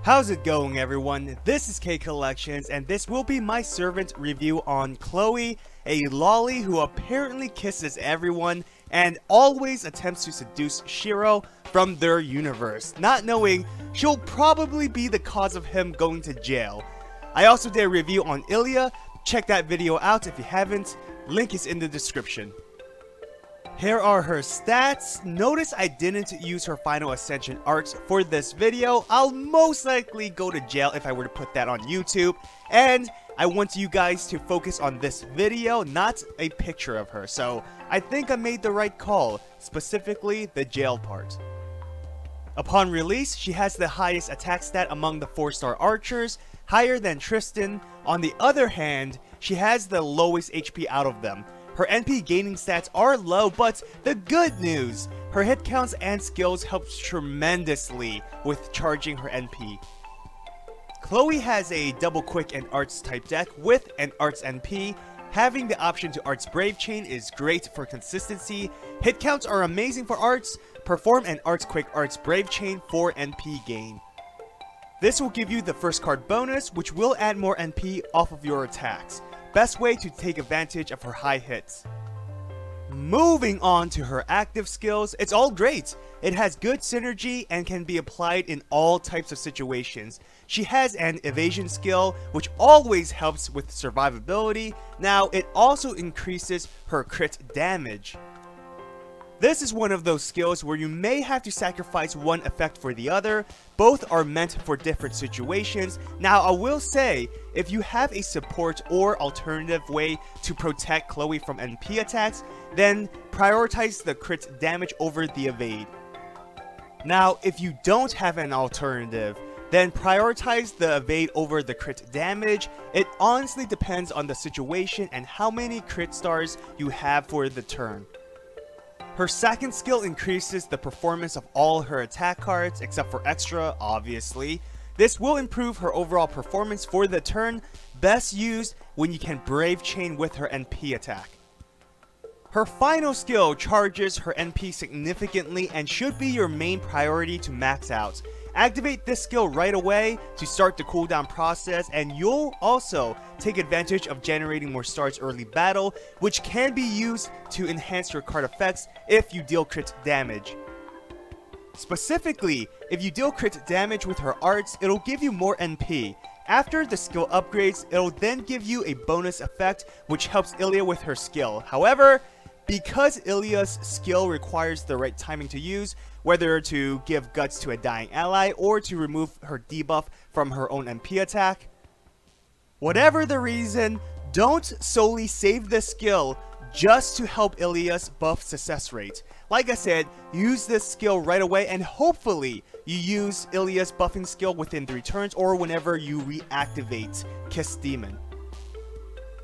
How's it going, everyone? This is K Collections, and this will be my servant review on Chloe, a loli who apparently kisses everyone and always attempts to seduce Shiro from their universe, not knowing she'll probably be the cause of him going to jail. I also did a review on Illya. Check that video out if you haven't. Link is in the description. Here are her stats. Notice I didn't use her final ascension arts for this video. I'll most likely go to jail if I were to put that on YouTube. And I want you guys to focus on this video, not a picture of her. So I think I made the right call, specifically the jail part. Upon release, she has the highest attack stat among the 4-star archers, higher than Tristan. On the other hand, she has the lowest HP out of them. Her NP gaining stats are low, but the good news, her hit counts and skills helps tremendously with charging her NP. Chloe has a double quick and arts type deck with an arts NP. Having the option to arts brave chain is great for consistency. Hit counts are amazing for arts. Perform an arts quick arts brave chain for NP gain. This will give you the first card bonus, which will add more NP off of your attacks. Best way to take advantage of her high hits. Moving on to her active skills, it's all great. It has good synergy and can be applied in all types of situations. She has an evasion skill, which always helps with survivability. Now, it also increases her crit damage. This is one of those skills where you may have to sacrifice one effect for the other. Both are meant for different situations. Now, I will say, if you have a support or alternative way to protect Chloe from NP attacks, then prioritize the crit damage over the evade. Now, if you don't have an alternative, then prioritize the evade over the crit damage. It honestly depends on the situation and how many crit stars you have for the turn. Her second skill increases the performance of all her attack cards, except for extra, obviously. This will improve her overall performance for the turn, best used when you can brave chain with her NP attack. Her final skill charges her NP significantly and should be your main priority to max out. Activate this skill right away to start the cooldown process, and you'll also take advantage of generating more stars early battle, which can be used to enhance your card effects if you deal crit damage. Specifically, if you deal crit damage with her arts, it'll give you more NP. After the skill upgrades, it'll then give you a bonus effect which helps Illya with her skill. However, because Illya's skill requires the right timing to use, whether to give guts to a dying ally or to remove her debuff from her own NP attack, whatever the reason, don't solely save this skill just to help Illya's buff success rate. Like I said, use this skill right away, and hopefully you use Illya's buffing skill within 3 turns or whenever you reactivate Kiss Demon.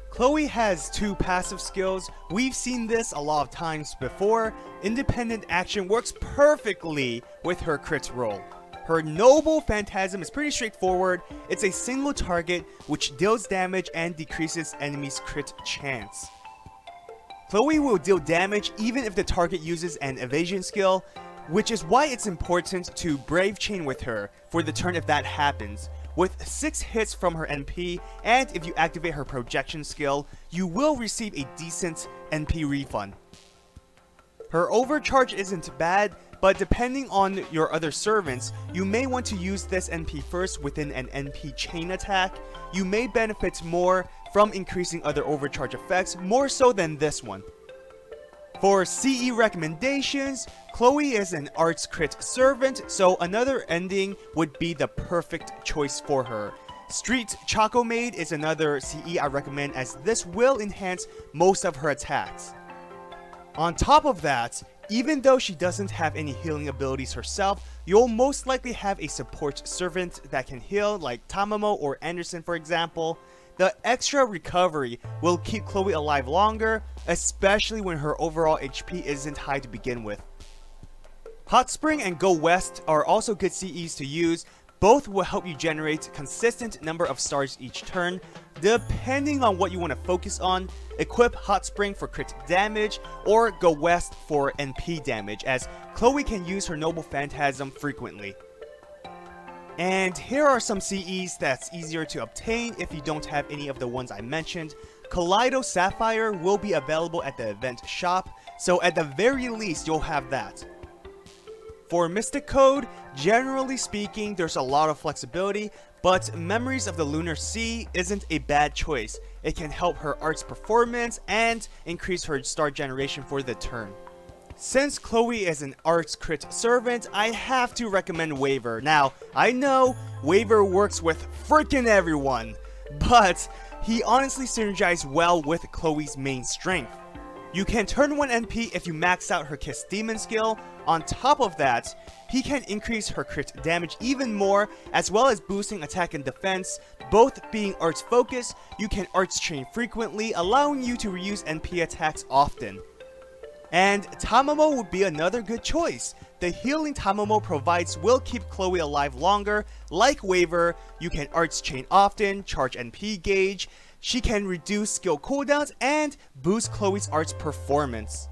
Chloe has 2 passive skills. We've seen this a lot of times before. Independent action works perfectly with her crit roll. Her Noble Phantasm is pretty straightforward. It's a single target which deals damage and decreases enemies' crit chance. Chloe will deal damage even if the target uses an evasion skill, which is why it's important to brave chain with her for the turn if that happens. With 6 hits from her NP, and if you activate her projection skill, you will receive a decent NP refund. Her overcharge isn't bad, but depending on your other servants, you may want to use this NP first within an NP chain attack. You may benefit more from increasing other overcharge effects, more so than this one. For CE recommendations, Chloe is an arts crit servant, so another ending would be the perfect choice for her. Street Choco Maid is another CE I recommend, as this will enhance most of her attacks. On top of that, even though she doesn't have any healing abilities herself, you'll most likely have a support servant that can heal, like Tamamo or Anderson for example. The extra recovery will keep Chloe alive longer, especially when her overall HP isn't high to begin with. Hot Spring and Go West are also good CEs to use. Both will help you generate a consistent number of stars each turn. Depending on what you want to focus on, equip Hot Spring for crit damage or Go West for NP damage, as Chloe can use her Noble Phantasm frequently. And here are some CEs that's easier to obtain if you don't have any of the ones I mentioned. Kaleido Sapphire will be available at the event shop, so at the very least you'll have that. For Mystic Code, generally speaking, there's a lot of flexibility, but Memories of the Lunar Sea isn't a bad choice. It can help her art's performance and increase her star generation for the turn. Since Chloe is an arts crit servant, I have to recommend Waver. Now, I know Waver works with freaking everyone, but he honestly synergizes well with Chloe's main strength. You can turn 1 NP if you max out her Kiss Demon skill. On top of that, he can increase her crit damage even more, as well as boosting attack and defense. Both being arts focused, you can arts chain frequently, allowing you to reuse NP attacks often. And Tamamo would be another good choice. The healing Tamamo provides will keep Chloe alive longer. Like Waver, you can arts chain often, charge NP gauge, she can reduce skill cooldowns, and boost Chloe's arts performance.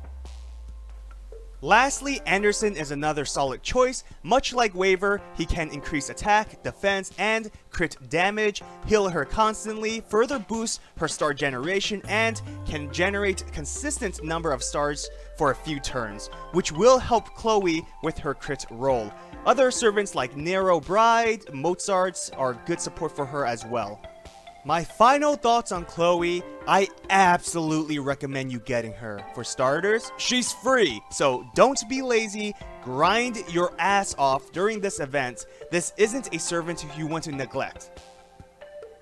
Lastly, Anderson is another solid choice. Much like Waver, he can increase attack, defense, and crit damage, heal her constantly, further boost her star generation, and can generate a consistent number of stars for a few turns, which will help Chloe with her crit roll. Other servants like Nero Bride, Mozart's are good support for her as well. My final thoughts on Chloe, I absolutely recommend you getting her. For starters, she's free, so don't be lazy, grind your ass off during this event. This isn't a servant you want to neglect.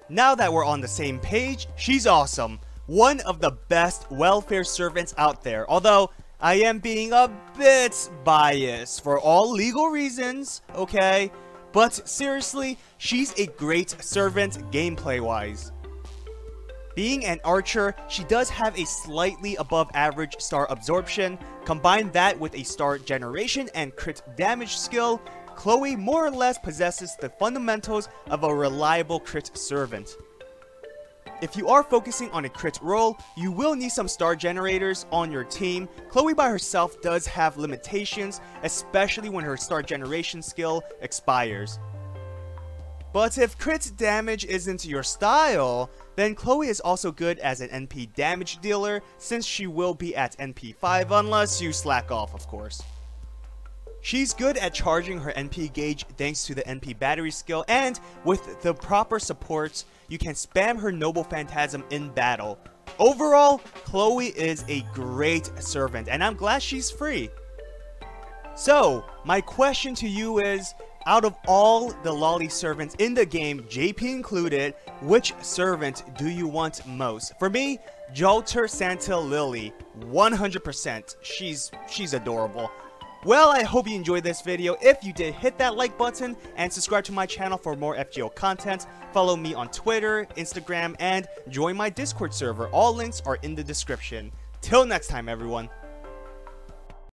Now that we're on the same page, she's awesome. One of the best welfare servants out there, although I am being a bit biased for all legal reasons, okay? But seriously, she's a great servant gameplay-wise. Being an archer, she does have a slightly above average star absorption. Combine that with a star generation and crit damage skill, Chloe more or less possesses the fundamentals of a reliable crit servant. If you are focusing on a crit roll, you will need some star generators on your team. Chloe by herself does have limitations, especially when her star generation skill expires. But if crit damage isn't your style, then Chloe is also good as an NP damage dealer, since she will be at NP 5 unless you slack off, of course. She's good at charging her NP gauge thanks to the NP battery skill, and with the proper supports, you can spam her Noble Phantasm in battle. Overall, Chloe is a great servant, and I'm glad she's free. So, my question to you is, out of all the loli servants in the game, JP included, which servant do you want most? For me, Jolter Santa Lily, 100%. She's adorable. Well, I hope you enjoyed this video. If you did, hit that like button and subscribe to my channel for more FGO content. Follow me on Twitter, Instagram, and join my Discord server. All links are in the description. Till next time, everyone.